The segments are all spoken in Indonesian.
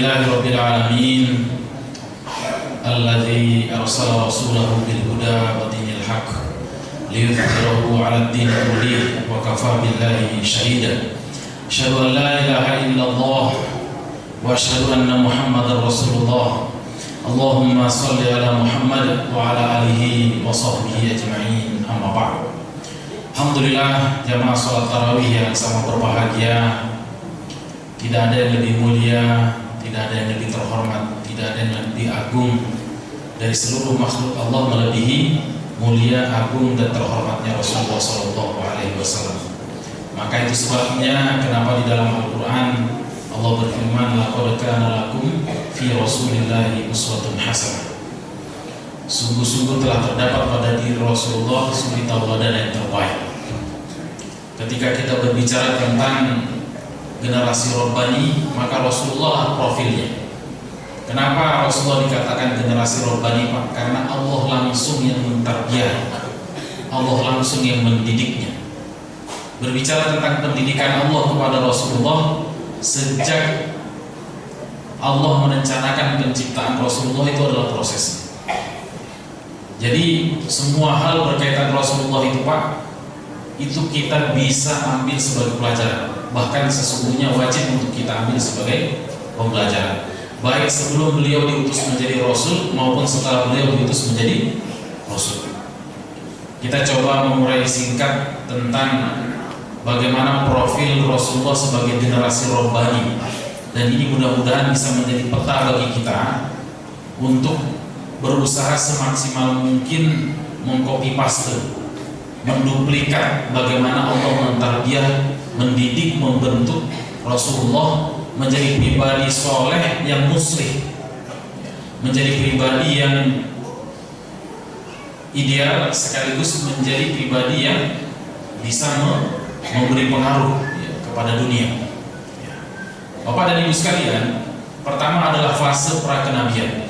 Alhamdulillahirabbil alamin alladzi arsala rasulahu bil huda wa dinil haqq liyudhhirahu 'alad din kullihi wa kafaa billahi shahida. Asyhadu an la ilaha illallah wa asyhadu anna Muhammadar Rasulullah. Allahumma shalli ala Muhammad wa ala alihi wa sahbihi ajma'in. Amma ba'd. Alhamdulillah, jamaah salat tarawih yang sangat berbahagia. Tidak ada yang lebih mulia, tidak ada yang lebih terhormat, tidak ada yang lebih agung dari seluruh makhluk Allah melebihi mulia, agung dan terhormatnya Rasulullah SAW. Maka itu sebabnya kenapa di dalam Al-Quran Allah berfirman, laqad kana lakum fi Rasulillahi uswatun hasanah. Sungguh-sungguh telah terdapat pada diri Rasulullah suri tauladan yang terbaik. Ketika kita berbicara tentang generasi Rabbani, maka Rasulullah profilnya. Kenapa Rasulullah dikatakan generasi Rabbani, Pak? Karena Allah langsung yang mentarbiyah, Allah langsung yang mendidiknya. Berbicara tentang pendidikan Allah kepada Rasulullah, sejak Allah merencanakan penciptaan Rasulullah itu adalah prosesnya. Jadi semua hal berkaitan Rasulullah itu, Pak, itu kita bisa ambil sebagai pelajaran. Bahkan sesungguhnya wajib untuk kita ambil sebagai pembelajaran, baik sebelum beliau diutus menjadi Rasul maupun setelah beliau diutus menjadi Rasul. Kita coba mengurai singkat tentang bagaimana profil Rasulullah sebagai generasi Rabbani. Dan ini mudah-mudahan bisa menjadi peta bagi kita untuk berusaha semaksimal mungkin mengcopy paste, menduplikat bagaimana Allah mentarbiyah, mendidik, membentuk Rasulullah menjadi pribadi soleh yang muslih, menjadi pribadi yang ideal, sekaligus menjadi pribadi yang bisa memberi pengaruh kepada dunia. Bapak dan Ibu sekalian, pertama adalah fase prakenabian.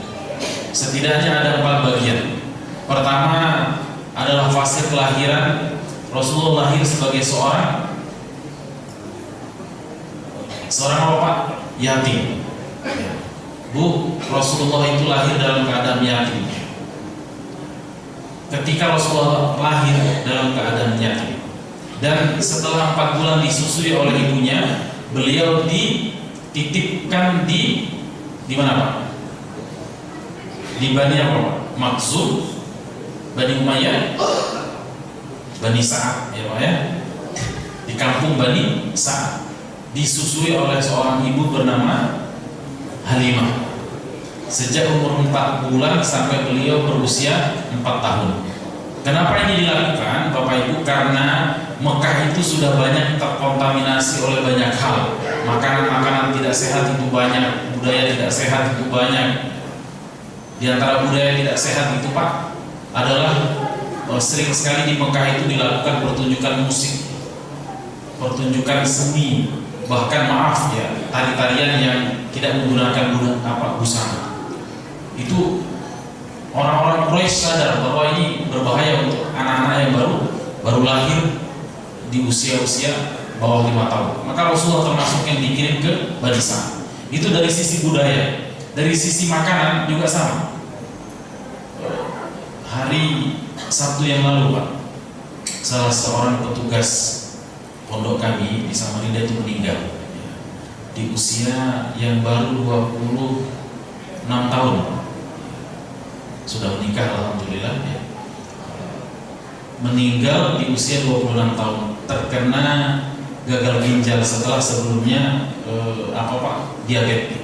Setidaknya ada 4 bagian. Pertama adalah fase kelahiran. Rasulullah lahir sebagai seorang apa, Pak? Yatim. Bu, Rasulullah itu lahir dalam keadaan yatim. Ketika Rasulullah lahir dalam keadaan yatim, dan setelah 4 bulan disusui oleh ibunya, beliau dititipkan di mana, Pak? Di Bani apa, Pak? Makhzum, Bani Umayyah, Bani Sa'ad, ya Pak ya, di kampung Bani Sa'ad, disusui oleh seorang ibu bernama Halimah sejak umur 4 bulan sampai beliau berusia 4 tahun. Kenapa ini dilakukan, Bapak Ibu? Karena Mekah itu sudah banyak terkontaminasi oleh banyak hal. Makanan-makanan tidak sehat itu banyak, budaya tidak sehat itu banyak. Di antara budaya tidak sehat itu, Pak, adalah sering sekali di Mekah itu dilakukan pertunjukan musik, pertunjukan seni, bahkan maaf ya, tari-tarian yang tidak menggunakan busana. Itu orang-orang Quraisy sadar bahwa ini berbahaya untuk anak-anak yang baru lahir di usia-usia bawah 5 tahun. Maka Rasulullah termasuk yang dikirim ke Bani Sa'ad. Itu dari sisi budaya. Dari sisi makanan juga sama. Hari Sabtu yang lalu, Pak, salah seorang petugas pondok kami di Samarinda itu meninggal di usia yang baru 26 tahun. Sudah menikah, alhamdulillah ya. Meninggal di usia 26 tahun terkena gagal ginjal setelah sebelumnya diabetes.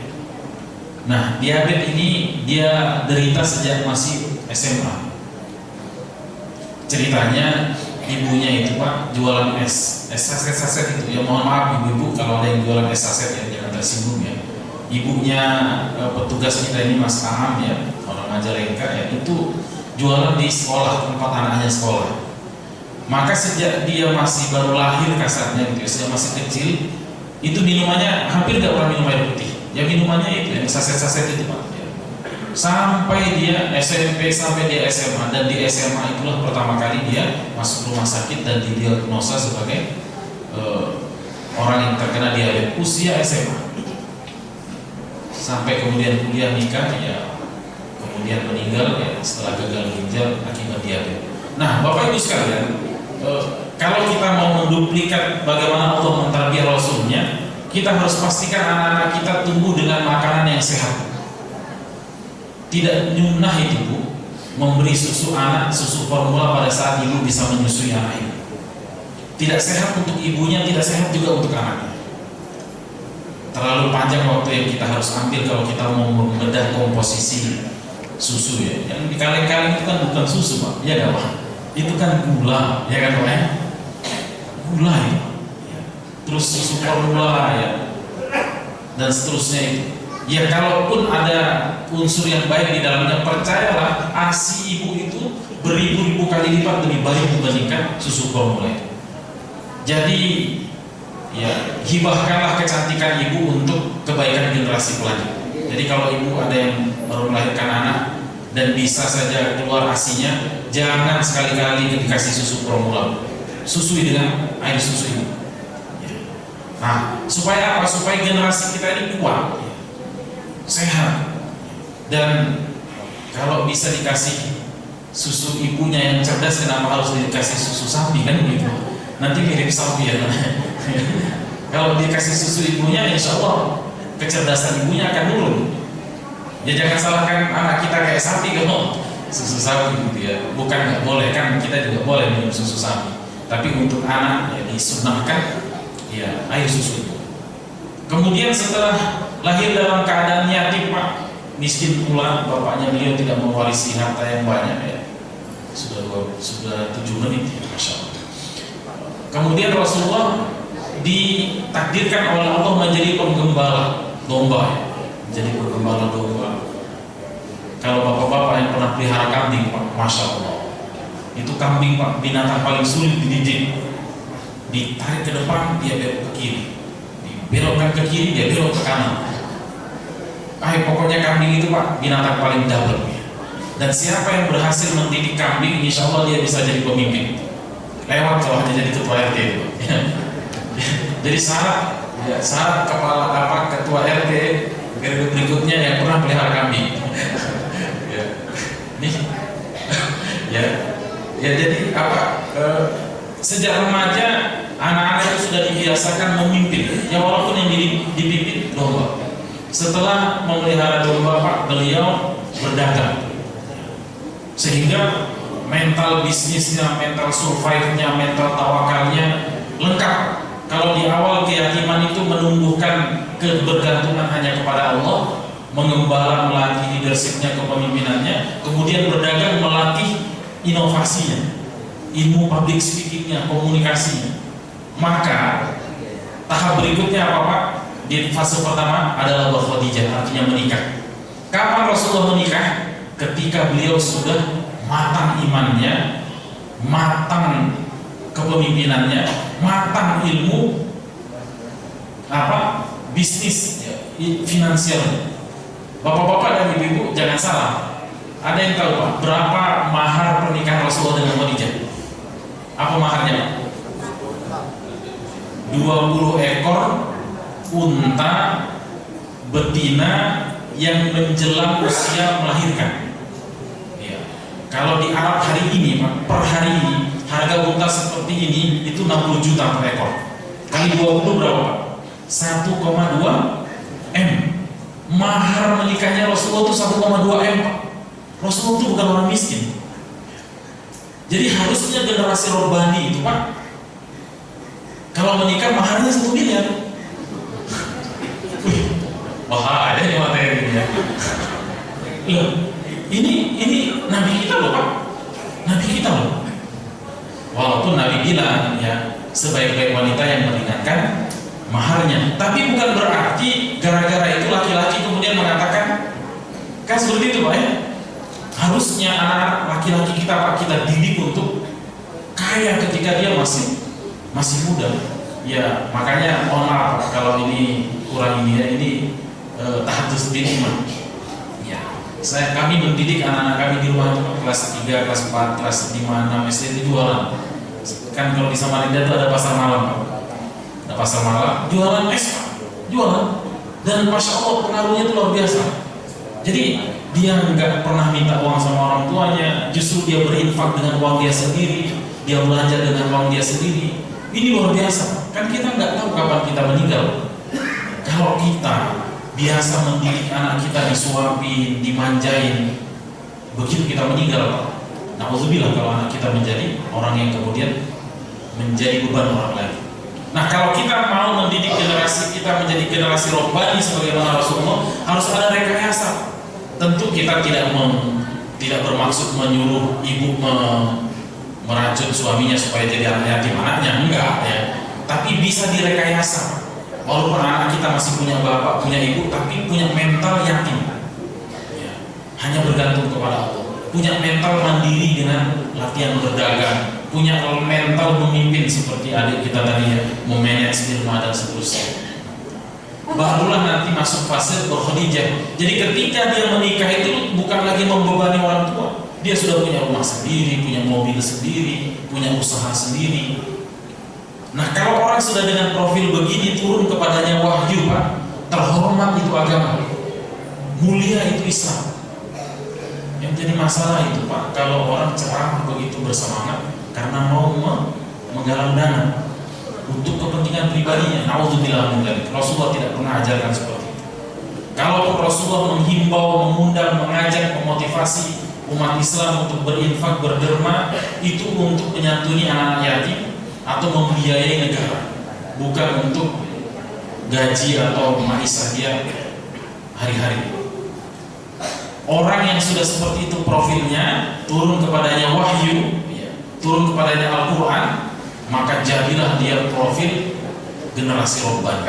Nah, diabetes ini dia derita sejak masih SMA. Ceritanya ibunya itu, Pak, jualan saset itu. Ya mohon maaf ibu-ibu kalau ada yang jualan saset ya, jangan tersinggung ya. Ibunya petugas kita ini Mas Aham ya, orang Majalengka ya, itu jualan di sekolah, tempat anaknya sekolah. Maka sejak dia masih baru lahir kasarnya gitu ya, sejak masih kecil, itu minumannya hampir gak pernah minum air putih. Ya minumannya itu yang saset-saset itu, Pak. Sampai dia SMP, sampai dia SMA, dan di SMA itulah pertama kali dia masuk rumah sakit dan didiagnosa sebagai orang yang terkena diabetes usia SMA. sampai kemudian kuliah, nikah, ya kemudian meninggal ya setelah gagal ginjal akibat diabetes. Nah, Bapak Ibu sekalian, kalau kita mau menduplikat bagaimana Allah mentarbiyah Rasulnya, kita harus pastikan anak-anak kita tumbuh dengan makanan yang sehat. Tidak nyunah itu Bu, memberi susu anak, susu formula pada saat ibu bisa menyusui anak ibu. Tidak sehat untuk ibunya, tidak sehat juga untuk anaknya. Terlalu panjang waktu yang kita harus ambil kalau kita mau membedah komposisi susu ya. Yang di kaleng-kaleng itu kan bukan susu Pak, ya nggak Pak? Itu kan gula, ya kan Pak ya? Gula itu. Terus susu formula ya, dan seterusnya itu. Ya kalaupun ada unsur yang baik di dalamnya, percayalah ASI ibu itu beribu-ribu kali lipat lebih baik dibandingkan susu formula itu. Jadi ya hibahkanlah kecantikan ibu untuk kebaikan generasi pelanjut. Jadi kalau ibu ada yang baru melahirkan anak dan bisa saja keluar ASINya, jangan sekali-kali dikasih susu formula, susui dengan air susu ini. Nah, supaya apa? Supaya generasi kita ini kuat, sehat, dan kalau bisa dikasih susu ibunya yang cerdas, kenapa harus dikasih susu sapi kan begitu? Nanti mirip sapi ya. Kalau dikasih susu ibunya, insya Allah kecerdasan ibunya akan turun. Ya jangan salahkan anak kita kayak sapi kalau susu sapi gitu ya. Bukan nggak boleh, kan kita juga boleh minum susu sapi. Tapi untuk anak ya disunahkan ya air susu itu. Kemudian setelah lahir dalam keadaan yatim Pak, miskin pula, bapaknya beliau tidak mewarisi harta yang banyak ya. Sudah 7 menit ya, Masya Allah. Kemudian Rasulullah ditakdirkan oleh Allah menjadi penggembala domba ya. Menjadi penggembala domba. Kalau bapak-bapak yang pernah pelihara kambing Pak, Masya Allah, itu kambing Pak, binatang paling sulit dididik. Ditarik ke depan, dia belok ke kiri, dibelokkan ke kiri, dia belok ke kanan. Pokoknya kambing itu Pak, binatang paling double. Dan siapa yang berhasil mendidik kambing, insya Allah dia bisa jadi pemimpin. Lewat kalau hanya jadi ketua RT itu. Jadi syarat kepala ketua RT berikutnya yang pernah pelihara kambing. Ya jadi sejak remaja anak-anak itu sudah dibiasakan memimpin. Ya walaupun yang dipimpin domba. Setelah memelihara domba Pak, beliau berdagang. Sehingga mental bisnisnya, mental survive-nya, mental tawakalnya lengkap. Kalau di awal keyakinan itu menumbuhkan kebergantungan hanya kepada Allah, mengembala melatih leadershipnya, kepemimpinannya, kemudian berdagang melatih inovasinya, ilmu public speakingnya, komunikasinya. Maka tahap berikutnya apa Pak? Di fase pertama adalah berkhadijah, artinya menikah. Kapan Rasulullah menikah? Ketika beliau sudah matang imannya, matang kepemimpinannya, matang ilmu bisnis finansial. Bapak-bapak dan ibu-ibu jangan salah. Ada yang tahu Pak berapa mahar pernikahan Rasulullah dengan Khadijah? Apa maharnya? 20 ekor unta betina yang menjelang usia melahirkan. Ya. Kalau di Arab hari ini Pak, per hari ini harga unta seperti ini itu 60 juta per ekor. Kali 20 berapa Pak? 1,2 M. Mahar menikahnya Rasulullah itu 1,2 M Pak. Rasulullah itu bukan orang miskin. Jadi harusnya generasi robbani itu Pak, kalau menikah maharnya 1 miliar. Wah, ada nih materinya. Ini Nabi kita loh Pak, Nabi kita loh. Walaupun Nabi bilang ya sebaik-baik wanita yang meringankan maharnya, tapi bukan berarti gara-gara itu laki-laki kemudian mengatakan kan seperti itu Pak ya. Harusnya anak-anak laki-laki kita Pak, kita didik untuk kaya ketika dia masih muda. Ya makanya mohon maaf kalau ini kurang ini ya, ini tahadus bil iman. Ya, kami mendidik anak-anak kami di rumah itu kelas 3, kelas 4, kelas 5, 6 SD itu jualan. Kan kalau di Samarinda itu ada pasar malam Pak. Ada pasar malam, jualan es Pak, jualan. Dan Dan Masya Allah pengaruhnya itu luar biasa. Jadi dia nggak pernah minta uang sama orang tuanya, justru dia berinfak dengan uang dia sendiri, dia belanja dengan uang dia sendiri. Ini luar biasa. Kan kita nggak tahu kapan kita meninggal. Kalau kita biasa mendidik anak kita disuapin, dimanjain, begitu kita meninggal, Pak, na'udzubillah kalau anak kita menjadi orang yang kemudian menjadi beban orang lain. Nah, kalau kita mau mendidik generasi kita menjadi generasi robbani sebagaimana Rasulullah, harus ada rekayasa. Tentu kita tidak bermaksud menyuruh ibu meracun suaminya supaya jadi anak yatim, anaknya enggak ya. Tapi bisa direkayasa. Walaupun anak kita masih punya bapak, punya ibu, tapi punya mental yatim, ya, hanya bergantung kepada Allah. Punya mental mandiri dengan latihan berdagang, punya mental memimpin seperti adik kita tadi ya, memanage di rumah dan seterusnya. Barulah nanti masuk fase berkhadijah. Jadi ketika dia menikah itu bukan lagi membebani orang tua, dia sudah punya rumah sendiri, punya mobil sendiri, punya usaha sendiri. Nah, kalau orang sudah dengan profil begini, turun kepadanya wahyu, Pak, terhormat itu agama, mulia itu Islam. Yang jadi masalah itu, Pak, kalau orang ceramah begitu bersemangat karena mau menggalang dana untuk kepentingan pribadinya. Na'udzubillah min dzalik. Rasulullah tidak pernah ajarkan seperti itu. Kalau Rasulullah menghimbau, mengundang, mengajak, memotivasi umat Islam untuk berinfak, berderma, itu untuk menyantuni anak-anak yatim atau membiayai negara, bukan untuk gaji atau maisha dia hari-hari. Orang yang sudah seperti itu profilnya, turun kepadanya wahyu, turun kepadanya Al-Quran, maka jadilah dia profil generasi robbani.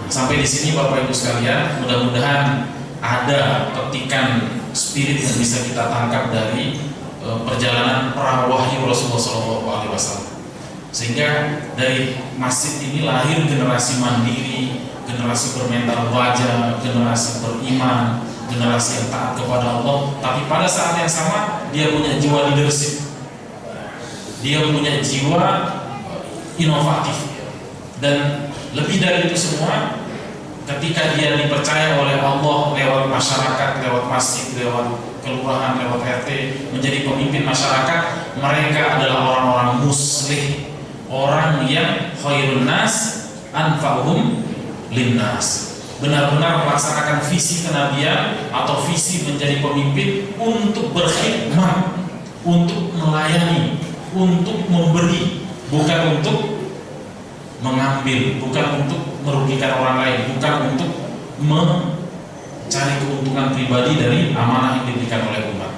Sampai di sini Bapak Ibu sekalian, mudah-mudahan ada petikan spirit yang bisa kita tangkap dari perjalanan para wahyu Rasulullah SAW. Sehingga dari masjid ini lahir generasi mandiri, generasi bermental baja, generasi beriman, generasi yang taat kepada Allah. Tapi pada saat yang sama dia punya jiwa leadership, dia punya jiwa inovatif. Dan lebih dari itu semua, ketika dia dipercaya oleh Allah lewat masyarakat, lewat masjid, lewat kelurahan, lewat RT, menjadi pemimpin masyarakat, mereka adalah orang-orang muslih, orang yang khairun nas anfa'uhum linnas, benar-benar melaksanakan visi kenabian atau visi menjadi pemimpin untuk berkhidmat, untuk melayani, untuk memberi, bukan untuk mengambil, bukan untuk merugikan orang lain, bukan untuk mencari keuntungan pribadi dari amanah yang diberikan oleh umat.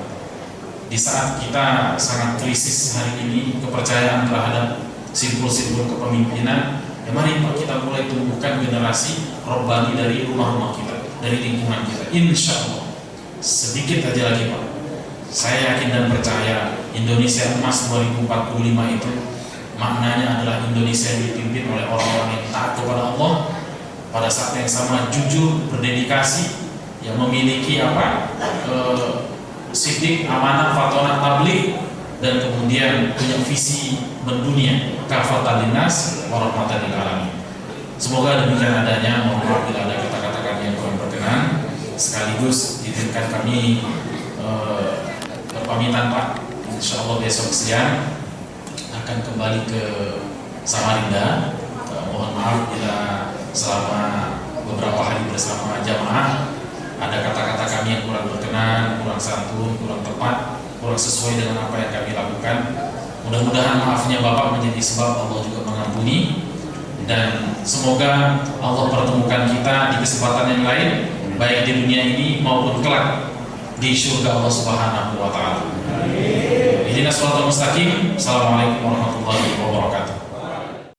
Di saat kita sangat krisis hari ini kepercayaan terhadap simbol-simbol kepemimpinan, ya mari Pak, kita mulai tumbuhkan generasi robbani dari rumah-rumah kita, dari lingkungan kita. Insya Allah sedikit aja lagi Pak, saya yakin dan percaya Indonesia Emas 2045 itu maknanya adalah Indonesia yang dipimpin oleh orang-orang yang taat kepada Allah, pada saat yang sama jujur, berdedikasi, yang memiliki sidik, amanah, fatonah, tabligh, dan kemudian punya visi mendunia, kafatan linnas wa rahmatan lil alamin. Semoga demikian adanya. Mohon maaf bila ada kata-kata kami yang kurang berkenan. Sekaligus izinkan kami berpamitan Pak. Insya Allah besok siang akan kembali ke Samarinda. Mohon maaf bila selama beberapa hari bersama jamaah ada kata-kata kami yang kurang berkenan, kurang santun, kurang tepat, kurang sesuai dengan apa yang kami lakukan. Mudah-mudahan maafnya Bapak menjadi sebab Allah juga mengampuni, dan semoga Allah pertemukan kita di kesempatan yang lain, baik di dunia ini maupun kelak di surga Allah Subhanahu wa taala. Ihdinas shiratal mustaqim. Assalamualaikum warahmatullahi wabarakatuh.